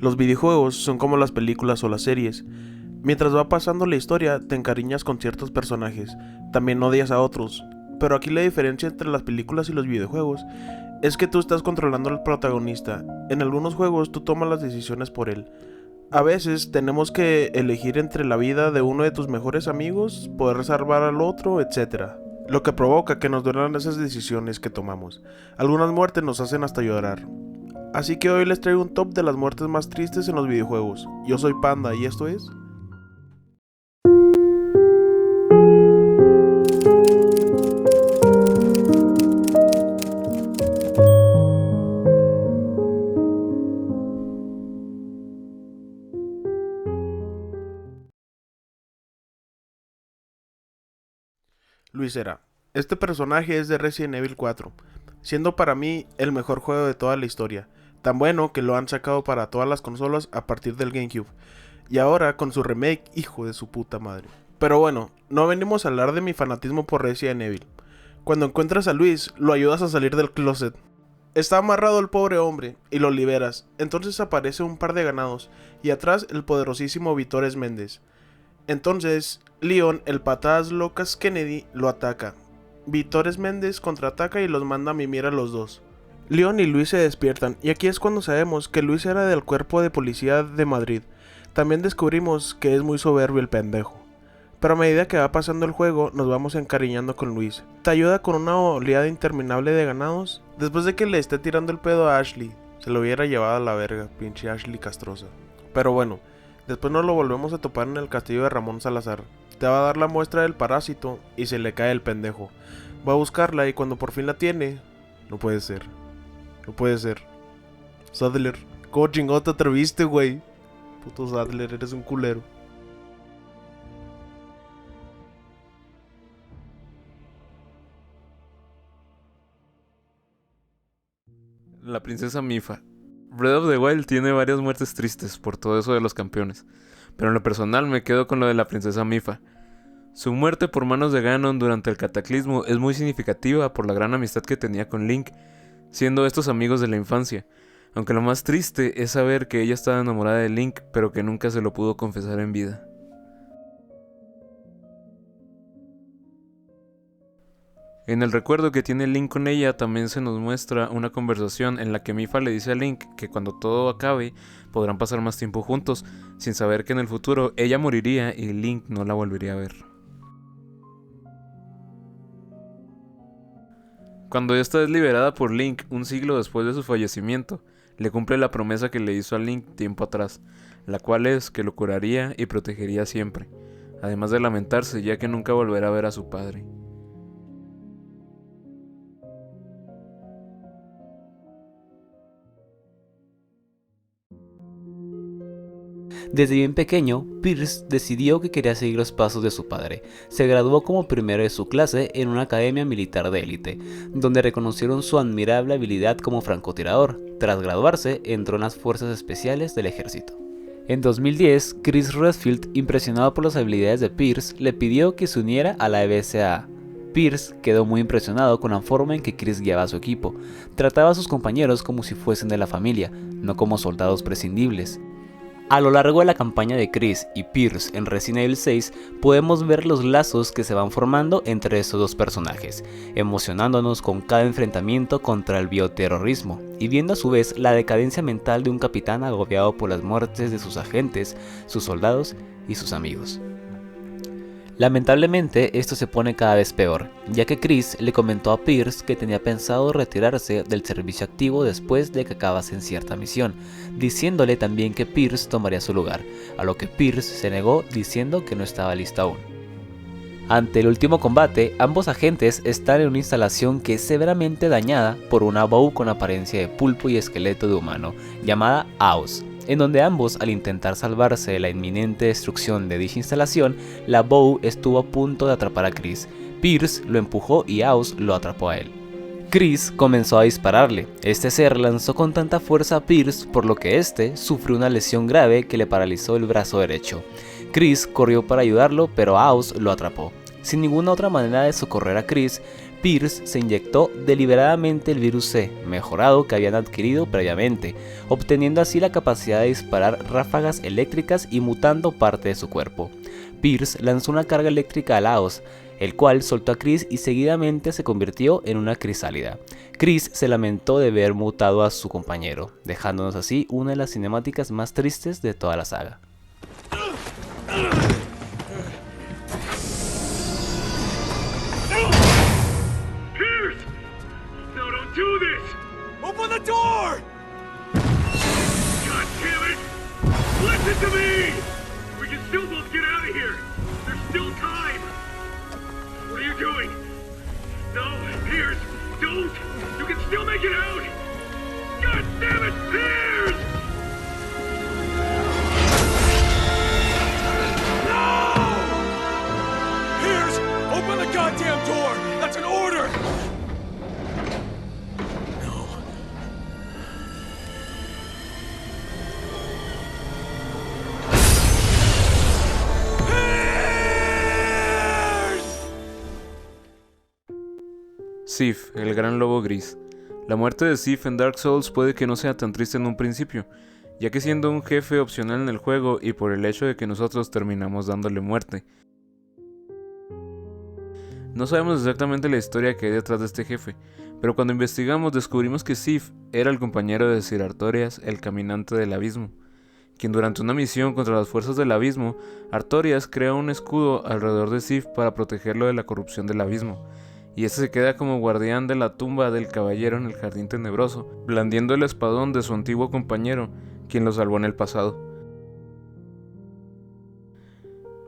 Los videojuegos son como las películas o las series. Mientras va pasando la historia, te encariñas con ciertos personajes, también odias a otros. Pero aquí la diferencia entre las películas y los videojuegos es que tú estás controlando al protagonista. En algunos juegos tú tomas las decisiones por él. A veces tenemos que elegir entre la vida de uno de tus mejores amigos, poder salvar al otro, etc. Lo que provoca que nos duelan esas decisiones que tomamos. Algunas muertes nos hacen hasta llorar. Así que hoy les traigo un top de las muertes más tristes en los videojuegos. Yo soy Panda y esto es... Luis Era. Este personaje es de Resident Evil 4, siendo para mí el mejor juego de toda la historia, tan bueno que lo han sacado para todas las consolas a partir del GameCube, y ahora con su remake, hijo de su puta madre. Pero bueno, no venimos a hablar de mi fanatismo por Resident Evil. Cuando encuentras a Luis, lo ayudas a salir del closet. Está amarrado el pobre hombre, y lo liberas, entonces aparece un par de ganados, y atrás el poderosísimo Vitores Méndez. Entonces, Leon, el patadas locas Kennedy, lo ataca. Vitores Méndez contraataca y los manda a mimir a los dos. Leon y Luis se despiertan, y aquí es cuando sabemos que Luis era del cuerpo de policía de Madrid. También descubrimos que es muy soberbio el pendejo. Pero a medida que va pasando el juego, nos vamos encariñando con Luis. Te ayuda con una oleada interminable de ganados. Después de que le esté tirando el pedo a Ashley, se lo hubiera llevado a la verga, pinche Ashley castrosa. Pero bueno, después nos lo volvemos a topar en el castillo de Ramón Salazar. Te va a dar la muestra del parásito y se le cae el pendejo. Va a buscarla y cuando por fin la tiene... No puede ser. No puede ser. Sadler, ¿cómo chingado te atreviste, güey? Puto Sadler, eres un culero. La princesa Mifa. Breath of the Wild tiene varias muertes tristes por todo eso de los campeones, pero en lo personal me quedo con lo de la princesa Mifa. Su muerte por manos de Ganon durante el cataclismo es muy significativa por la gran amistad que tenía con Link, siendo estos amigos de la infancia, aunque lo más triste es saber que ella estaba enamorada de Link, pero que nunca se lo pudo confesar en vida. En el recuerdo que tiene Link con ella también se nos muestra una conversación en la que Mifa le dice a Link que cuando todo acabe podrán pasar más tiempo juntos, sin saber que en el futuro ella moriría y Link no la volvería a ver. Cuando esta es liberada por Link un siglo después de su fallecimiento, le cumple la promesa que le hizo a Link tiempo atrás, la cual es que lo curaría y protegería siempre, además de lamentarse ya que nunca volverá a ver a su padre. Desde bien pequeño, Pierce decidió que quería seguir los pasos de su padre. Se graduó como primero de su clase en una academia militar de élite, donde reconocieron su admirable habilidad como francotirador. Tras graduarse, entró en las fuerzas especiales del ejército. En 2010, Chris Redfield, impresionado por las habilidades de Pierce, le pidió que se uniera a la EBSA. Pierce quedó muy impresionado con la forma en que Chris guiaba a su equipo. Trataba a sus compañeros como si fuesen de la familia, no como soldados prescindibles. A lo largo de la campaña de Chris y Pierce en Resident Evil 6 podemos ver los lazos que se van formando entre estos dos personajes, emocionándonos con cada enfrentamiento contra el bioterrorismo y viendo a su vez la decadencia mental de un capitán agobiado por las muertes de sus agentes, sus soldados y sus amigos. Lamentablemente esto se pone cada vez peor, ya que Chris le comentó a Pierce que tenía pensado retirarse del servicio activo después de que acabasen cierta misión, diciéndole también que Pierce tomaría su lugar, a lo que Pierce se negó diciendo que no estaba listo aún. Ante el último combate, ambos agentes están en una instalación que es severamente dañada por una bow con apariencia de pulpo y esqueleto de humano, llamada AUS, en donde ambos, al intentar salvarse de la inminente destrucción de dicha instalación, la bow estuvo a punto de atrapar a Chris. Pierce lo empujó y AUS lo atrapó a él. Chris comenzó a dispararle. Este ser lanzó con tanta fuerza a Pierce, por lo que este sufrió una lesión grave que le paralizó el brazo derecho. Chris corrió para ayudarlo, pero AUS lo atrapó. Sin ninguna otra manera de socorrer a Chris, Pierce se inyectó deliberadamente el virus C, mejorado que habían adquirido previamente, obteniendo así la capacidad de disparar ráfagas eléctricas y mutando parte de su cuerpo. Pierce lanzó una carga eléctrica a Laos, el cual soltó a Chris y seguidamente se convirtió en una crisálida. Chris se lamentó de ver mutado a su compañero, dejándonos así una de las cinemáticas más tristes de toda la saga. Pierce! No, don't do this! Open the door! God damn it! Listen to me! We can still both get out of here! There's still time! What are you doing? No, Pierce! Don't! You can still make it out! God damn it, Pierce! No! Pierce! Open the goddamn door! That's an order! No. Sif, el gran lobo gris. La muerte de Sif en Dark Souls puede que no sea tan triste en un principio, ya que siendo un jefe opcional en el juego y por el hecho de que nosotros terminamos dándole muerte. No sabemos exactamente la historia que hay detrás de este jefe, pero cuando investigamos descubrimos que Sif era el compañero de Sir Artorias, el caminante del abismo, quien durante una misión contra las fuerzas del abismo, Artorias crea un escudo alrededor de Sif para protegerlo de la corrupción del abismo, y este se queda como guardián de la tumba del caballero en el jardín tenebroso, blandiendo el espadón de su antiguo compañero, quien lo salvó en el pasado.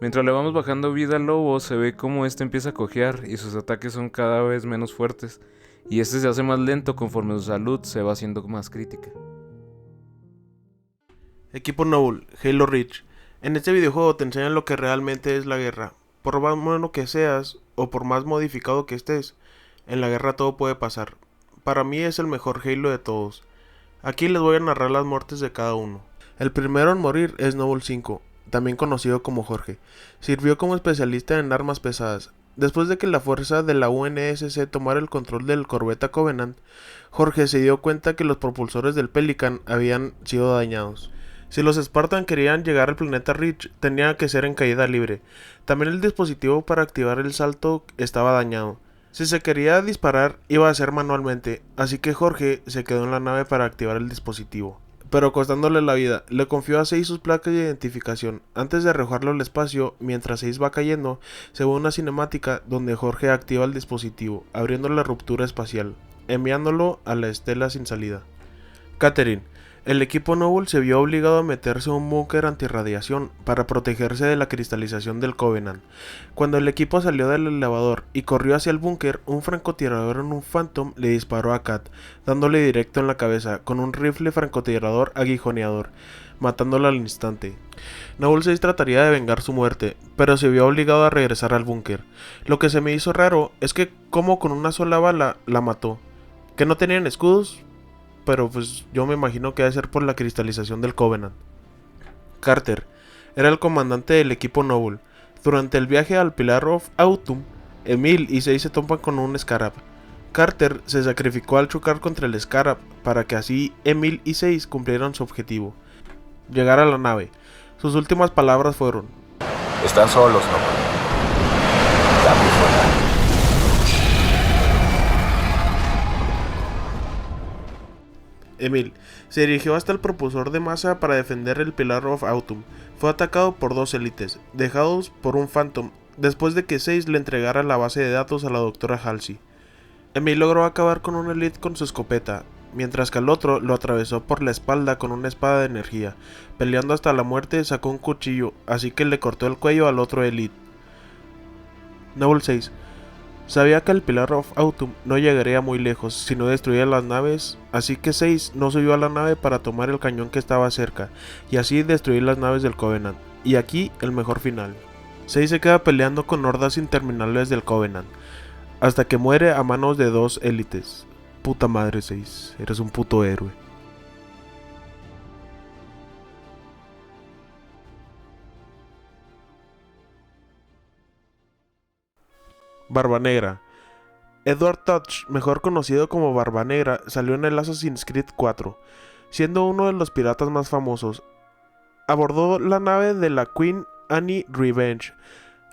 Mientras le vamos bajando vida al lobo, se ve cómo este empieza a cojear y sus ataques son cada vez menos fuertes, y este se hace más lento conforme su salud se va haciendo más crítica. Equipo Noble, Halo Reach. En este videojuego te enseñan lo que realmente es la guerra. Por más bueno que seas, o por más modificado que estés, en la guerra todo puede pasar. Para mí es el mejor Halo de todos. Aquí les voy a narrar las muertes de cada uno. El primero en morir es Noble 5, también conocido como Jorge. Sirvió como especialista en armas pesadas. Después de que la fuerza de la UNSC tomara el control del corbeta Covenant, Jorge se dio cuenta que los propulsores del Pelican habían sido dañados. Si los Spartan querían llegar al planeta Reach, tenía que ser en caída libre. También el dispositivo para activar el salto estaba dañado. Si se quería disparar, iba a ser manualmente, así que Jorge se quedó en la nave para activar el dispositivo. Pero costándole la vida, le confió a 6 sus placas de identificación. Antes de arrojarlo al espacio, mientras 6 va cayendo, se ve una cinemática donde Jorge activa el dispositivo, abriendo la ruptura espacial, enviándolo a la estela sin salida. Catherine. El equipo Noble se vio obligado a meterse a un búnker antirradiación para protegerse de la cristalización del Covenant. Cuando el equipo salió del elevador y corrió hacia el búnker, un francotirador en un Phantom le disparó a Kat, dándole directo en la cabeza con un rifle francotirador aguijoneador, matándola al instante. Noble 6 trataría de vengar su muerte, pero se vio obligado a regresar al búnker. Lo que se me hizo raro es que como con una sola bala la mató. ¿Que no tenían escudos? Pero pues yo me imagino que debe ser por la cristalización del Covenant. Carter era el comandante del equipo Noble. Durante el viaje al Pillar of Autumn, Emil y 6 se topan con un Scarab. Carter se sacrificó al chocar contra el Scarab para que así Emil y 6 cumplieran su objetivo: llegar a la nave. Sus últimas palabras fueron: Están solos, Noble. Cambio fuera. Emil se dirigió hasta el propulsor de masa para defender el Pillar of Autumn. Fue atacado por 2 élites, dejados por un Phantom, después de que 6 le entregara la base de datos a la doctora Halsey. Emil logró acabar con un elite con su escopeta, mientras que al otro lo atravesó por la espalda con una espada de energía. Peleando hasta la muerte, sacó un cuchillo, así que le cortó el cuello al otro elite. Noble 6 sabía que el Pillar of Autumn no llegaría muy lejos si no destruía las naves, así que 6 no subió a la nave para tomar el cañón que estaba cerca, y así destruir las naves del Covenant. Y aquí el mejor final. 6 se queda peleando con hordas interminables del Covenant, hasta que muere a manos de 2 élites. Puta madre 6, eres un puto héroe. Barba Negra. Edward Teach, mejor conocido como Barba Negra, salió en el Assassin's Creed 4, siendo uno de los piratas más famosos. Abordó la nave de la Queen Anne Revenge.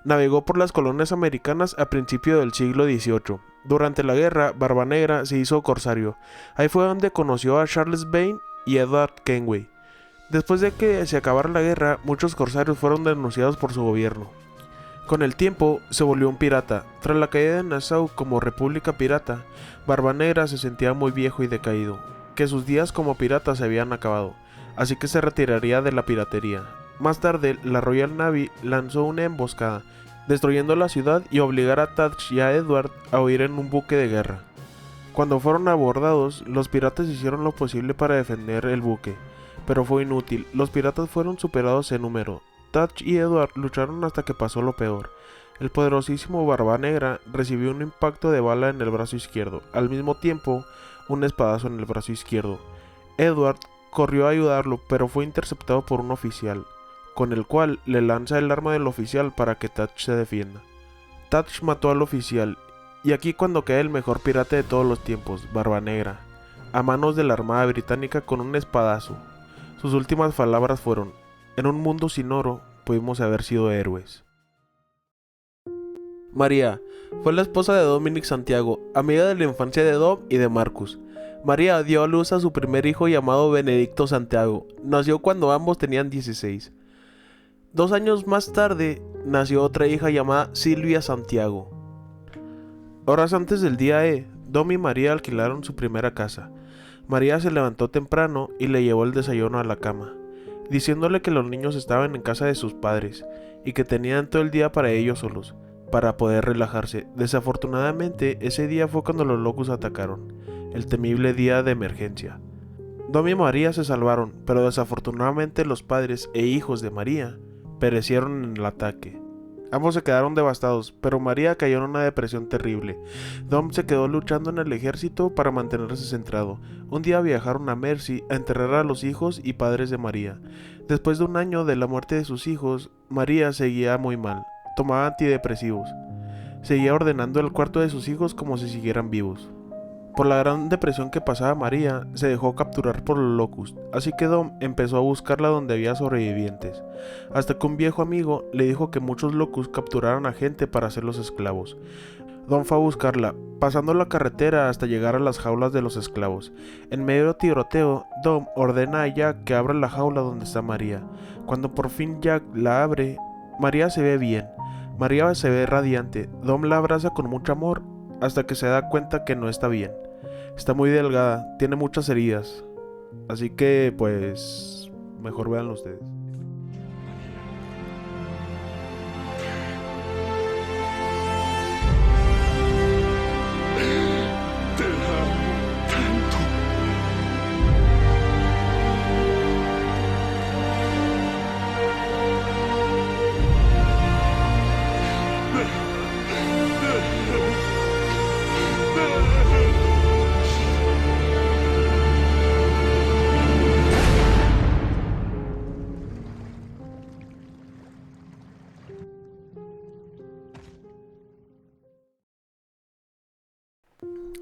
Navegó por las colonias americanas a principios del siglo XVIII. Durante la guerra, Barba Negra se hizo corsario. Ahí fue donde conoció a Charles Vane y Edward Kenway. Después de que se acabara la guerra, muchos corsarios fueron denunciados por su gobierno. Con el tiempo, se volvió un pirata. Tras la caída de Nassau como república pirata, Barba Negra se sentía muy viejo y decaído, que sus días como pirata se habían acabado, así que se retiraría de la piratería. Más tarde, la Royal Navy lanzó una emboscada, destruyendo la ciudad y obligar a Teach y a Edward a huir en un buque de guerra. Cuando fueron abordados, los piratas hicieron lo posible para defender el buque, pero fue inútil. Los piratas fueron superados en número. Teach y Edward lucharon hasta que pasó lo peor. El poderosísimo Barba Negra recibió un impacto de bala en el brazo izquierdo, al mismo tiempo un espadazo en el brazo izquierdo. Edward corrió a ayudarlo, pero fue interceptado por un oficial, con el cual le lanza el arma del oficial para que Teach se defienda. Teach mató al oficial, y aquí cuando cae el mejor pirata de todos los tiempos, Barba Negra, a manos de la Armada Británica con un espadazo. Sus últimas palabras fueron: "En un mundo sin oro, pudimos haber sido héroes". María fue la esposa de Dominic Santiago, amiga de la infancia de Dom y de Marcus. María dio a luz a su primer hijo llamado Benedicto Santiago. Nació cuando ambos tenían 16. 2 años más tarde, nació otra hija llamada Silvia Santiago. Horas antes del día E, Dom y María alquilaron su primera casa. María se levantó temprano y le llevó el desayuno a la cama, diciéndole que los niños estaban en casa de sus padres y que tenían todo el día para ellos solos, para poder relajarse. Desafortunadamente, ese día fue cuando los locos atacaron, el temible día de emergencia. Dom y María se salvaron, pero desafortunadamente los padres e hijos de María perecieron en el ataque. Ambos se quedaron devastados, pero María cayó en una depresión terrible. Dom se quedó luchando en el ejército para mantenerse centrado. Un día viajaron a Mercy a enterrar a los hijos y padres de María. Después de un año de la muerte de sus hijos, María seguía muy mal. Tomaba antidepresivos. Seguía ordenando el cuarto de sus hijos como si siguieran vivos. Por la gran depresión que pasaba María, se dejó capturar por los Locust, así que Dom empezó a buscarla donde había sobrevivientes, hasta que un viejo amigo le dijo que muchos Locust capturaron a gente para hacerlos esclavos. Dom fue a buscarla, pasando la carretera hasta llegar a las jaulas de los esclavos. En medio de tiroteo, Dom ordena a Jack que abra la jaula donde está María. Cuando por fin Jack la abre, María se ve bien. María se ve radiante. Dom la abraza con mucho amor hasta que se da cuenta que no está bien. Está muy delgada, tiene muchas heridas. Así que, pues, mejor véanlo ustedes. Te amo tanto.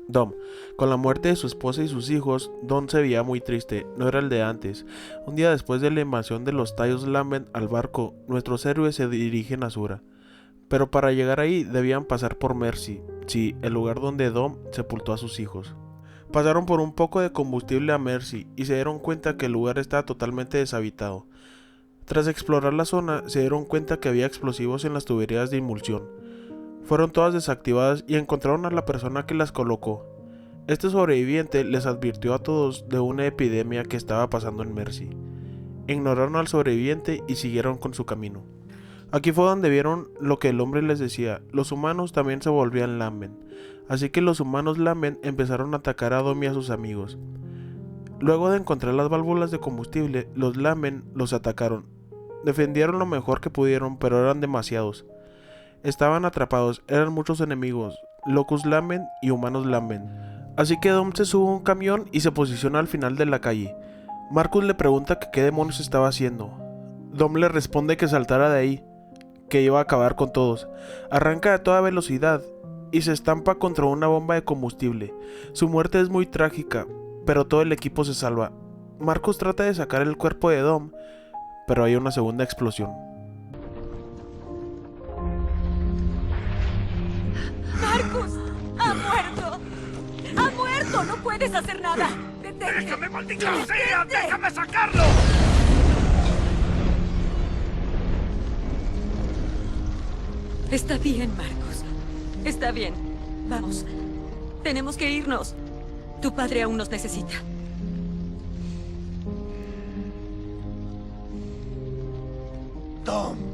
Dom. Con la muerte de su esposa y sus hijos, Dom se veía muy triste, no era el de antes. Un día después de la invasión de los Tallos Lambent al barco, nuestros héroes se dirigen a Sura. Pero para llegar ahí debían pasar por Mercy, sí, el lugar donde Dom sepultó a sus hijos. Pasaron por un poco de combustible a Mercy y se dieron cuenta que el lugar estaba totalmente deshabitado. Tras explorar la zona, se dieron cuenta que había explosivos en las tuberías de emulsión. Fueron todas desactivadas y encontraron a la persona que las colocó. Este sobreviviente les advirtió a todos de una epidemia que estaba pasando en Mercy. Ignoraron al sobreviviente y siguieron con su camino. Aquí fue donde vieron lo que el hombre les decía: los humanos también se volvían Lambent. Así que los humanos Lambent empezaron a atacar a Dom y a sus amigos. Luego de encontrar las válvulas de combustible, los Lambent los atacaron. Defendieron lo mejor que pudieron, pero eran demasiados. Estaban atrapados, eran muchos enemigos, Locust Lambent y humanos Lambent. Así que Dom se sube a un camión y se posiciona al final de la calle. Marcus le pregunta que qué demonios estaba haciendo. Dom le responde que saltara de ahí, que iba a acabar con todos. Arranca a toda velocidad y se estampa contra una bomba de combustible. Su muerte es muy trágica, pero todo el equipo se salva. Marcus trata de sacar el cuerpo de Dom, pero hay una segunda explosión. ¡Marcus! ¡Ha muerto! ¡Ha muerto! ¡No puedes hacer nada! ¡Detente! ¡Déjame, maldita sea! ¡Déjame sacarlo! Está bien, Marcus. Está bien. Vamos. Tenemos que irnos. Tu padre aún nos necesita. Tom.